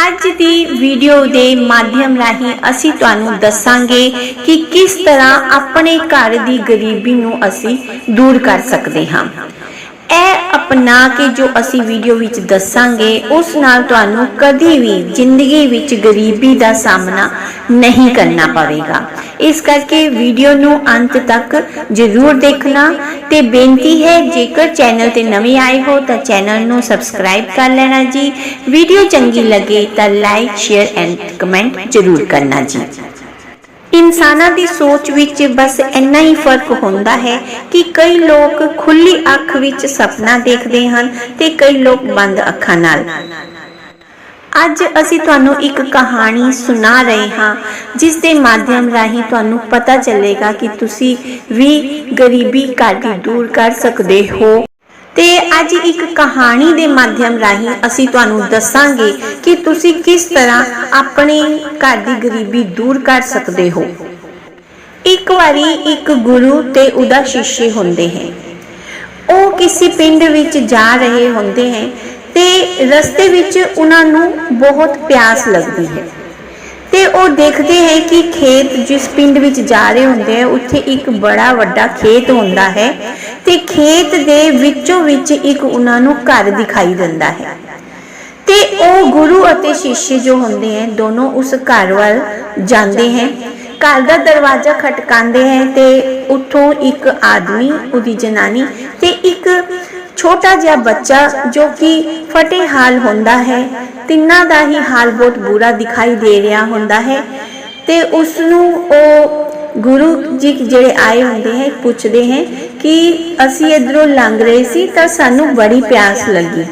ਅੱਜ ਦੀ ਵੀਡੀਓ ਦੇ ਮਾਧਿਅਮ ਰਾਹੀਂ ਅਸੀਂ ਤੁਹਾਨੂੰ ਦੱਸਾਂਗੇ ਕਿ ਕਿਸ ਤਰ੍ਹਾਂ ਆਪਣੇ ਘਰ ਦੀ ਗਰੀਬੀ ਨੂੰ ਅਸੀਂ दूर कर सकते हाँ। ਇਹ अपना के जो असी वीडियो विच दसांगे उस नाल तुहानू कदी भी जिंदगी विच गरीबी का सामना नहीं करना पवेगा। इस करके वीडियो नू अंत तक जरूर देखना ते बेनती है जेकर चैनल ते नवे आए हो तो चैनल नू सबसक्राइब कर लेना जी। वीडियो चंगी लगे तो लाइक शेयर एंड कमेंट जरूर करना जी। इंसाना की सोच विच बस इन्ना ही फर्क होंदा है कि कई लोग खुली अख विच सपना देखते हैं ते कई लोग बंद अखां नाल। अज असी तुहानू एक कहानी सुना रहे हाँ जिस दे माध्यम राही तुहानू पता चलेगा कि तुसी भी गरीबी घाटी दूर कर सकते हो। ते अज एक कहानी दे माध्यम राही असी तुहानू दसांगे कि तुसी किस तरह अपने घर दी गरीबी दूर कर सकते हो। एक बारी एक गुरु ते उदा शिष्य होंदे हैं। वो किसी पिंड विच जा रहे होंदे हैं ते रस्ते विच उन्हां नू बहुत प्यास लगदी है ते वो देखते हैं कि खेत जिस पिंड विच जा रहे होंदे हैं उत्थे एक बड़ा वड्डा खेत होंदा है ते खेत दे विचों विच एक उन्हां नू घर दिखाई दिंदा है ते ओ गुरु अते शिष्य जो होंदे हैं दोनों उस घर वाल जांदे हैं। घर दा दरवाजा खटकांदे हैं ते उत्थों एक आदमी उदी जनानी ते एक छोटा जिहा बच्चा जो कि फटे हाल होंदा है, तिन्ना दा ही हाल बहुत बुरा दिखाई दे रहा होंदा है ते उसनू ओ गुरु जी जिहड़े आए होंदे हैं पुछदे हैं कि असी इधरों लंघ रहे सी तां सानू बड़ी प्यास लगी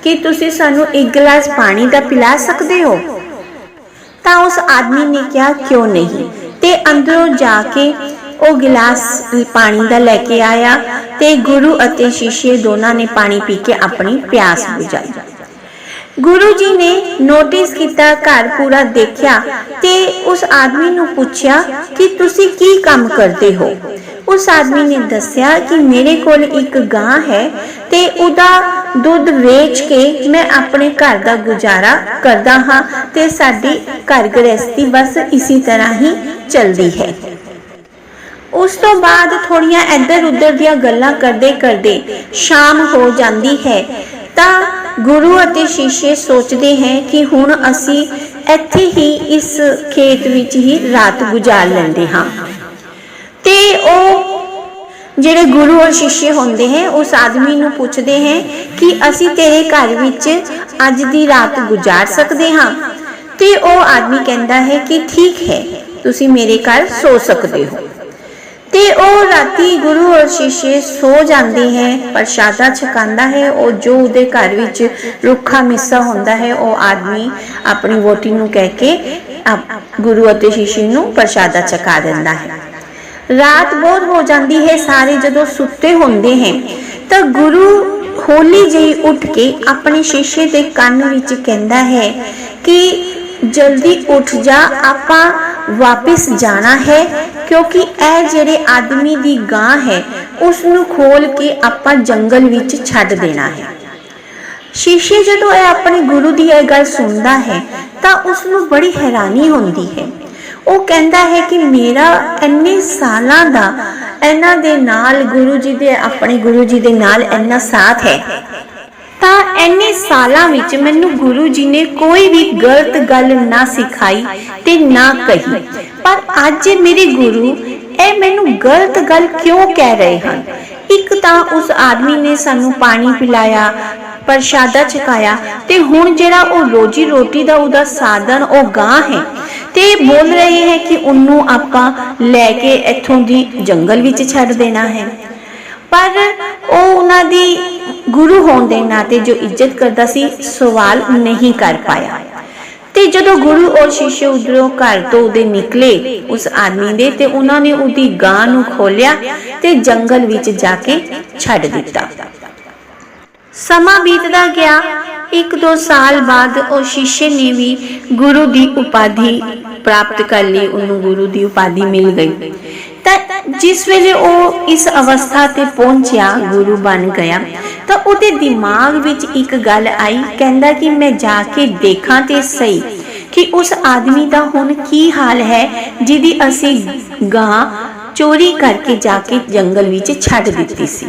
कि तुसी सानू एक गिलास पानी दा पिला सकदे हो। तां उस आदमी ने कहा क्यों नहीं ते अंदरों जाके ओ गिलास पानी दा लेके आया ते गुरु अते शिष्य दोनों ने पानी पी के अपनी प्यास बुझाई। गुरु जी ने नोटिस किया, घर पूरा देखा ते उस आदमी नू पूछया कि तुसी की काम करते हो। उस आदमी ने दस्या कि मेरे कोल एक गां है ते उदा दुध वेच के मैं अपने घर का गुजारा करदा हाँ ते साडी घर गृहस्थी बस इसी तरह ही चलती है। उस तो बाद थोड़िया इधर उधर दियां गल्लां करदे करदे शाम हो जाती है तां गुरु अते शिष्य सोचते हैं कि हुण असी इत्थे ही इस खेत विच ही रात गुजार लेंदे हां। ते ओ जेड़े गुरु और शिष्य होंदे हैं उस आदमी नू पुछदे हैं कि असी तेरे घर विच अज दी रात गुजार सकदे हां। ते ओ आदमी कहंदा है कि ठीक है तुसी मेरे घर सो सकदे हो। ते ओ राती गुरु और शिष्य सो जाते हैं, प्रसादा छकांदा है और जो उहदे घर विच रुखा मिस्सा होंदा है वो आदमी अपनी वोटी नू कह के गुरु अते शिष्य नू प्रसादा छका दिंदा है। रात बहुत हो जाती है, सारे जदों सुते होंदे हैं तो गुरु हौली जी उठ के अपने शिष्य के कान विच कहंदा है कि जल्दी उठ जा, आपां वापिस जाना है क्योंकि ए जेड़े आदमी दी गां है उसनू खोल के आपां जंगल विच छड्ड देना है। शिष्य जदों अपने गुरु दी यह गल सुनदा है तां उसनू बड़ी हैरानी होंदी है। वो कहता है कि मेरा इन्ने सालां दा इन्हां दे नाल गुरु जी दे अपने गुरु जी दे नाल इन्ना साथ है तां इन्ने सालां विच मैनू गुरु जी ने कोई भी गलत गल ना सिखाई ते ना कही, पर अज मेरे गुरु ए मैनू गलत गल क्यों कह रहे हैं। एक तां उस आदमी ने सानू पानी पिलाया, प्रसादा छकाया ते हुण जेड़ा ओ रोजी रोटी दा उदा साधन ओ गां है ते बोल रहे हैं कि उन्नू आपां लैके इत्थों दी जंगल विच छड्ड देना है। पर ओ उन्हां दी गुरु होने दे नाते जो इज्जत करता सी सवाल नहीं कर पाया। ते जदों गुरु और शिष्य उधरों घर तो उदे निकले उस आदमी दे ते उन्होंने उदी गां नू खोलिया ते जंगल विच जाके छड्ड दिता। समा बीतदा गया। एक दो साल बाद उस शिष्य ने भी गुरु दी उपाधि प्राप्त कर ली, उन्होंने गुरु दी उपाधि मिल गई। जिस वेले वो इस अवस्था ते पहुंचा गुरु बन गया ਤਾਂ ਉਹਦੇ ਦਿਮਾਗ ਵਿੱਚ ਇੱਕ ਗੱਲ ਆਈ। ਕਹਿੰਦਾ ਕਿ ਮੈਂ ਜਾ ਕੇ ਦੇਖਾਂ ਤੇ ਸਹੀ कि उस आदमी का हुण की हाल है जिहदी असीं गां चोरी करके जाके जंगल विच छड्ड दित्ती सी।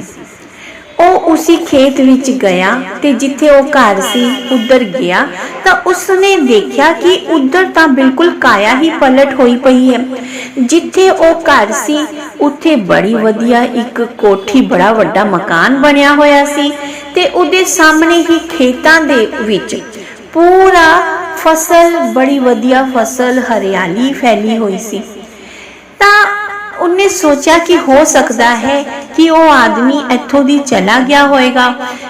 ਉਹ उसी खेत विच गया ते जिथे वो घर सी उधर गया तो उसने देखा कि उधर तो बिल्कुल काया ही पलट होई पई है। जिथे वो घर सी उत्थे बड़ी वधिया एक कोठी बड़ा वड्डा मकान बनिया होया सी ते उहदे सामने ही खेतां दे विच पूरा फसल बड़ी वधिया फसल हरियाली फैली हुई सी। ता उन्हें सोचा कि हो सकता है कि वो आदमी इत्थों दी चला गया होएगा,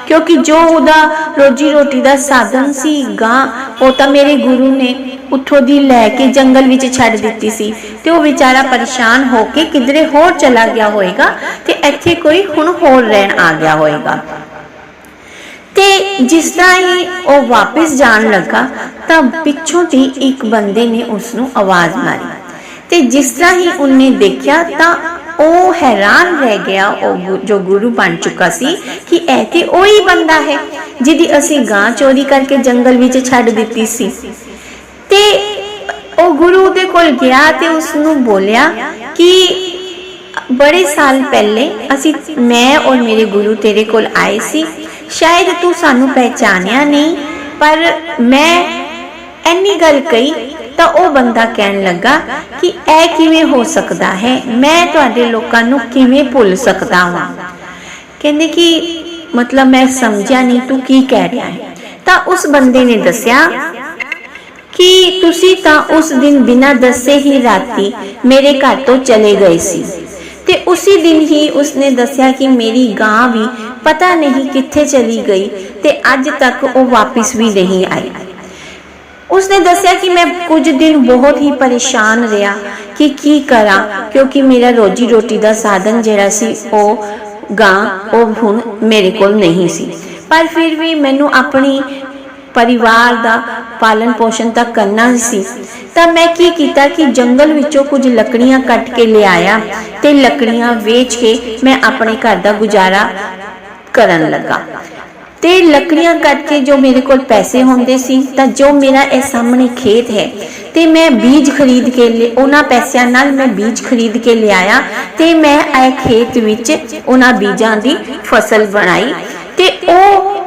क्योंकि जो उदा रोजी रोटी दा साधन सी गां वो तो मेरे गुरु ने उत्थों दी लैके जंगल विच छड्ड दित्ती सी ते वो बेचारा परेशान होके किधरे होर चला गया होएगा ते इत्थे कोई हुण होर रहन आ गया होएगा। ते जिस तरह ही वो वापस जान लगा तो पिछों दी एक बंदे ने उसनों आवाज मारी ते जिस तरह ही उन्हें देखा तो वो हैरान रह गया। वो जो गुरु बन चुका सी कि ऐ ते ओही बंदा है जिहदी असीं गां चोरी करके जंगल विच छड्ड दित्ती सी। ते वो गुरु दे कोल गया ते उसनों बोलिया कि बड़े साल पहले असीं मैं और मेरे गुरु तेरे कोल आए सी, शायद तू सानू पहचानिया नहीं, पर मैं इन्नी गल कही तो वह बंदा कहन लगा कि ऐ किवें हो सकता है, मैं तुहाडे लोकां नू किवें भुल सकदा वां। कहंदे कि मतलब मैं समझिया नहीं तू की कह रहा है। तो उस बंदे ने दस्या कि तुसी तां उस दिन बिना दसे ही राती मेरे घर तो चले गए सी ते उसी दिन ही उसने दस्या कि मेरी गां भी पता नहीं कित्थे चली गई ते अज तक वो वापस भी नहीं आई। उसने दस्या कि मैं कुछ दिन बहुत ही परेशान रहा कि की करा, क्योंकि मेरा रोजी रोटी का साधन जिहड़ा सी वो गां वो हुण मेरे कोल नहीं सी, पर फिर भी मैनू अपनी परिवार का पालन पोषण तक करना सी। तो मैं की कीता कि जंगल विचों कुछ लकड़ियां कट के ले आया ते लकड़ियां वेच के मैं अपने घर का गुजारा करन लगा। ते लकड़ियां कट के जो मेरे कोल पैसे होंदे सी तां जो मेरा ए सामने खेत है ते मैं बीज खरीद के उन्हां पैसिਆਂ नाल मैं बीज खरीद के ले आया ते मैं ए खेत विच उन्हां बीजां दी फसल बनाई ते ओ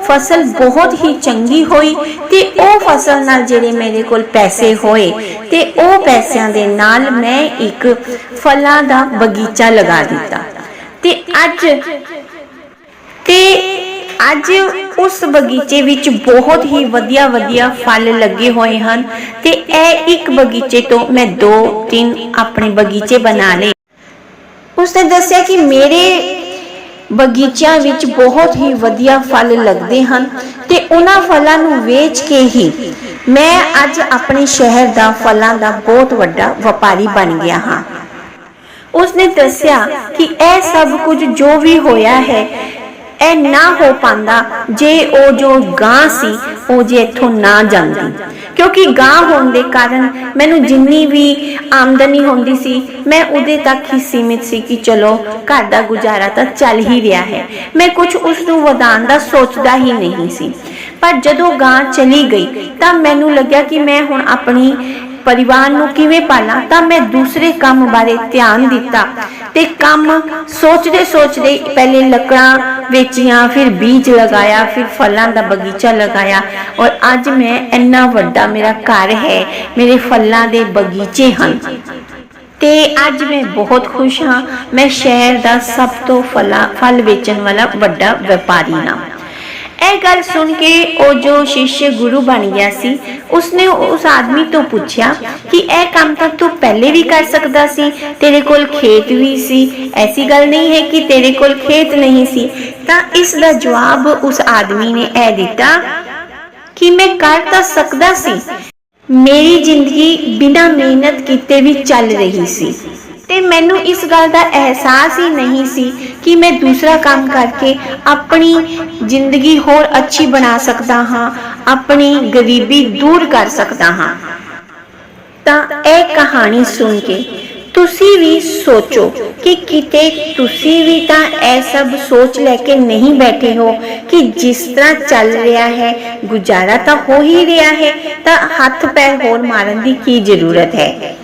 फसल बहुत ही चंगी होई ते ओ फसल नाल जेरे मेरे कोल पैसे होए ते ओ पैसिਆਂ दे नाल मैं एक फलां दा बगीचा लगा दिता ते अज उस बगीचे विच बहुत ही वधिया वधिया फल लगे हुए हैं ते ए एक बगीचे तो मैं 2-3 अपने बगीचे बना ले। उसने दस्या कि मेरे बगीचों विच बहुत ही वधिया फल लगते हैं ते उन्हां फलां नूं वेच के ही मैं अज अपने शहर दा फलां दा बहुत वड्डा व्यापारी बन गया हाँ। उसने दस्या कि ए सब कुछ जो भी होया है ए ना हो पांदा जे ओ जो गां सी ओ जे इथों ना जांदी, क्योंकि गां होने के कारण मैनू जिन्नी भी आमदनी होंदी सी मैं उदे तक ही सीमित सी कि चलो घर का गुजारा तो चल ही रहा है, मैं कुछ उसनू वधाउण दा सोचदा ही नहीं सी। पर जदों गां चली गई तो मैनू लग्या कि मैं हुण अपनी परिवार नूं किवें पालां, तां मैं दूसरे काम बारे ध्यान दिता ते काम सोचदे सोचदे पहले लकड़ां वेचियां, फिर बीज लगाया, फिर फलां दा बगीचा लगाया और अज मैं इन्ना वड्डा मेरा घर है, मेरे फलां दे बगीचे हैं ते अज मैं बहुत खुश हाँ। मैं शहर दा सब तो फल वेचण वाला वड्डा व्यापारी हाँ। ए गल सुन के ओ जो शिष्य गुरु बन गया सी उसने उस आदमी तो पूछा कि ए काम तो तू पहले भी कर सकता सी, तेरे कोल खेत भी सी, ऐसी गल नहीं है कि तेरे कोल खेत नहीं सी। ता इसका जवाब उस आदमी ने ए दिता कि मैं कर तो सकदा सी, मेरी जिंदगी बिना मेहनत किते भी चल रही सी ते मैनू इस गल का एहसास ही नहीं सी कि मैं दूसरा काम करके अपनी जिंदगी होर अच्छी बना सकता हाँ, अपनी गरीबी दूर कर सकता हाँ। तां ए कहानी सुन के ਤੁਸੀਂ ਵੀ ਸੋਚੋ ਕਿ ਕਿਤੇ ਤੁਸੀਂ ਵੀ ਤਾਂ ਇਹ ਸਭ ਸੋਚ ਲੈ ਕੇ ਨਹੀਂ ਬੈਠੇ ਹੋ ਕਿ ਜਿਸ ਤਰ੍ਹਾਂ ਚੱਲ ਰਿਹਾ ਹੈ ਗੁਜ਼ਾਰਾ ਤਾਂ ਹੋ ਹੀ ਰਿਹਾ ਹੈ, ਤਾਂ ਹੱਥ ਪੈਰ ਹੋਰ ਮਾਰਨ ਦੀ ਕੀ ਜ਼ਰੂਰਤ ਹੈ।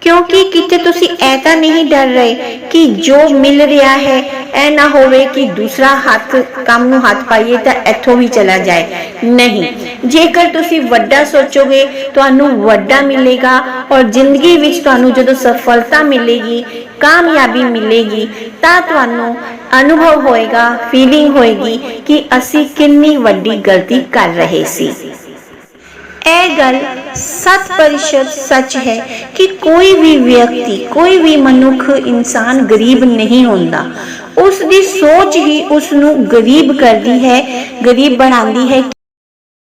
ਕਿਉਂਕਿ ਕਿਤੇ ਤੁਸੀਂ ਇਹ ਤਾਂ ਨਹੀਂ ਡਰ ਰਹੇ ਕਿ ਜੋ ਮਿਲ ਰਿਹਾ ਹੈ ਇਹ ਨਾ ਹੋਵੇ ਕਿ ਦੂਸਰਾ ਕੰਮ ਨੂੰ ਹੱਥ ਪਾਈਏ ਤਾਂ ਇੱਥੋਂ ਵੀ ਚਲਾ ਜਾਏ। ਨਹੀਂ, ਜੇਕਰ ਤੁਸੀਂ ਵੱਡਾ ਸੋਚੋਗੇ ਤੁਹਾਨੂੰ ਵੱਡਾ ਮਿਲੇਗਾ, ਔਰ ਜ਼ਿੰਦਗੀ ਵਿੱਚ ਤੁਹਾਨੂੰ ਜਦੋਂ ਸਫਲਤਾ ਮਿਲੇਗੀ, ਕਾਮਯਾਬੀ ਮਿਲੇਗੀ, ਤਾਂ ਤੁਹਾਨੂੰ ਅਨੁਭਵ ਹੋਏਗਾ, ਫੀਲਿੰਗ ਹੋਏਗੀ ਕਿ ਅਸੀਂ ਕਿੰਨੀ ਵੱਡੀ ਗਲਤੀ ਕਰ ਰਹੇ ਸੀ। ਇਹ ਗੱਲ 100% ਸੱਚ ਹੈ ਕਿ ਕੋਈ ਵੀ ਵਿਅਕਤੀ, ਕੋਈ ਵੀ ਮਨੁੱਖ, ਇਨਸਾਨ ਗਰੀਬ ਨਹੀਂ ਹੁੰਦਾ। ਉਸ ਦੀ ਸੋਚ ਹੀ ਉਸ ਨੂੰ ਗਰੀਬ ਕਰਦੀ ਹੈ, ਗਰੀਬ ਬਣਾਉਂਦੀ ਹੈ।